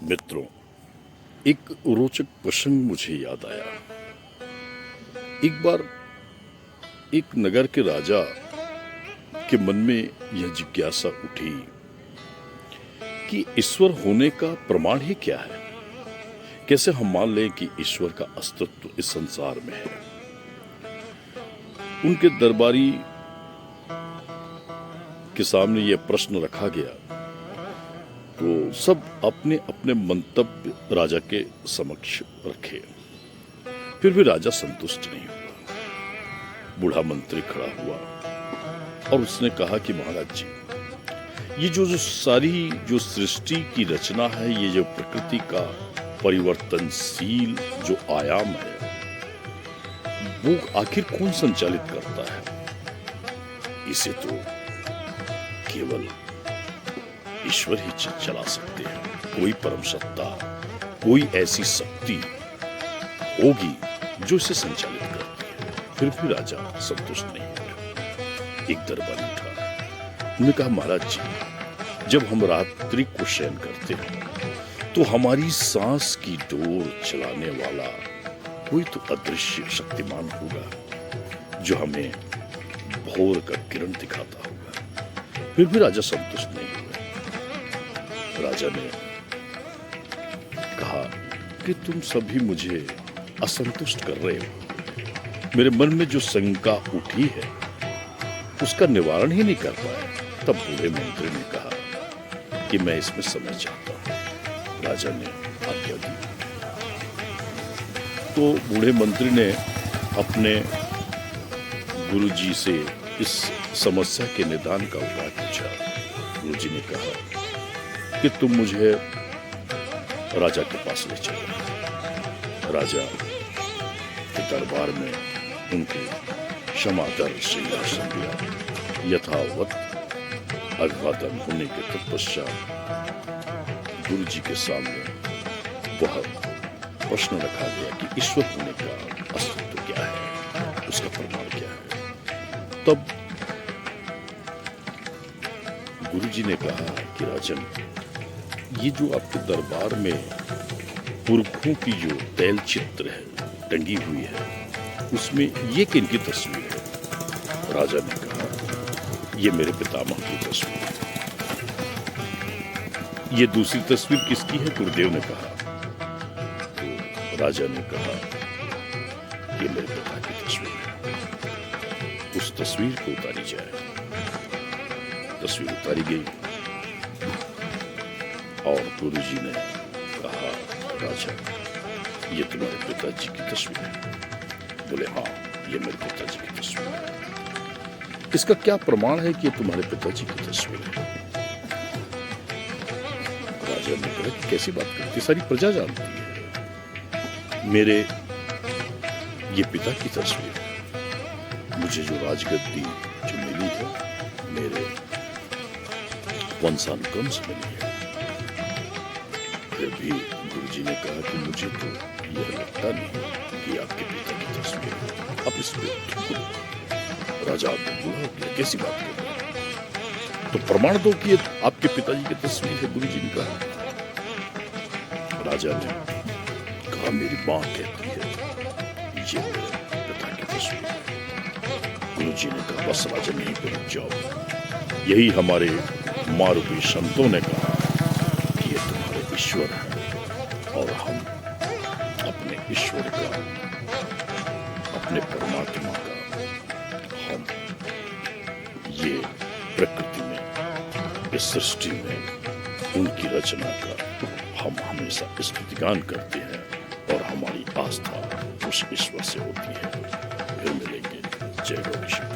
मित्रों, एक रोचक प्रसंग मुझे याद आया। एक बार एक नगर के राजा के मन में यह जिज्ञासा उठी कि ईश्वर होने का प्रमाण ही क्या है। कैसे हम मान लें कि ईश्वर का अस्तित्व इस संसार में है। उनके दरबारी के सामने यह प्रश्न रखा गया तो सब अपने अपने मंतव्य राजा के समक्ष रखे। फिर भी राजा संतुष्ट नहीं हुआ। बूढ़ा मंत्री खड़ा हुआ और उसने कहा कि महाराज जी, ये जो सारी जो सृष्टि की रचना है, ये जो प्रकृति का परिवर्तनशील जो आयाम है, वो आखिर कौन संचालित करता है। इसे तो केवल ईश्वर ही चला सकते हैं। कोई परम सत्ता, कोई ऐसी शक्ति होगी जो इसे संचालित करती है। फिर भी राजा संतुष्ट नहीं हुआ। एक दरबारी था, उन्होंने कहा महाराज जी, जब हम रात्रि को शयन करते हैं तो हमारी सांस की डोर चलाने वाला कोई तो अदृश्य शक्तिमान होगा जो हमें भोर का किरण दिखाता होगा। फिर भी राजा संतुष्ट नहीं हुआ। राजा ने कहा कि तुम सभी मुझे असंतुष्ट कर रहे हो। मेरे मन में जो शंका उठी है उसका निवारण ही नहीं कर पाए। तब बूढ़े मंत्री ने कहा कि मैं इसमें समय चाहता हूं। राजा ने आज्ञा दी। तो बूढ़े मंत्री ने अपने गुरुजी से इस समस्या के निदान का उपाय पूछा। गुरुजी ने कहा कि तुम मुझे राजा के पास ले चलो। राजा के दरबार में उनके क्षमादर सिंहासन दिया। यथावत अभिवादन होने के तत्पश्चात गुरुजी के सामने वह प्रश्न रखा गया कि ईश्वर होने का अस्तित्व क्या है, उसका प्रमाण क्या है। तब गुरुजी ने कहा कि राजन, ये जो आपके दरबार में पुरखों की जो तैल चित्र है टंगी हुई है, उसमें ये किनकी तस्वीर है। राजा ने कहा, ये मेरे पितामह की तस्वीर है। ये दूसरी तस्वीर किसकी है, गुरुदेव ने कहा। तो राजा ने कहा, ये मेरे पिता की तस्वीर है। उस तस्वीर को उतारी जाए। तस्वीर उतारी गई और गुरुजी ने कहा, राजा, ये तुम्हारे पिताजी की तस्वीर है। बोले, हाँ, ये मेरे पिताजी की तस्वीर है। इसका क्या प्रमाण है कि ये तुम्हारे पिताजी की तस्वीर है। राजा ने कहा कि कैसी बात करती, सारी प्रजा जानती है मेरे ये पिता की तस्वीर है। मुझे जो राजगद्दी जो मिली है, मेरे वंशानुक्रम से मिली है। फिर भी गुरुजी ने कहा कि मुझे तो यह लगता नहीं कि आपके पिता की तस्वीर है। आप इस पे राजा बुरा हो गया, कैसी बात कर रहे हैं, तो प्रमाण दो कि आपके पिताजी की तस्वीर है। गुरुजी ने कहा। राजा ने कहा, मेरी माँ कहती है ये मेरे पिता की तस्वीर है। गुरुजी ने कहा, बस राजा, यहीं पर रुक जाओ। यही हमारे मारूपी संतों ने कहा कि ये तुम्हारे ईश्वर है और हम अपने ईश्वर का, अपने परमात्मा का, हम ये प्रकृति में, इस सृष्टि में उनकी रचना का हम हमेशा स्तुतिगान करते हैं और हमारी आस्था उस ईश्वर से होती है। फिर मिलेंगे। जय गौ।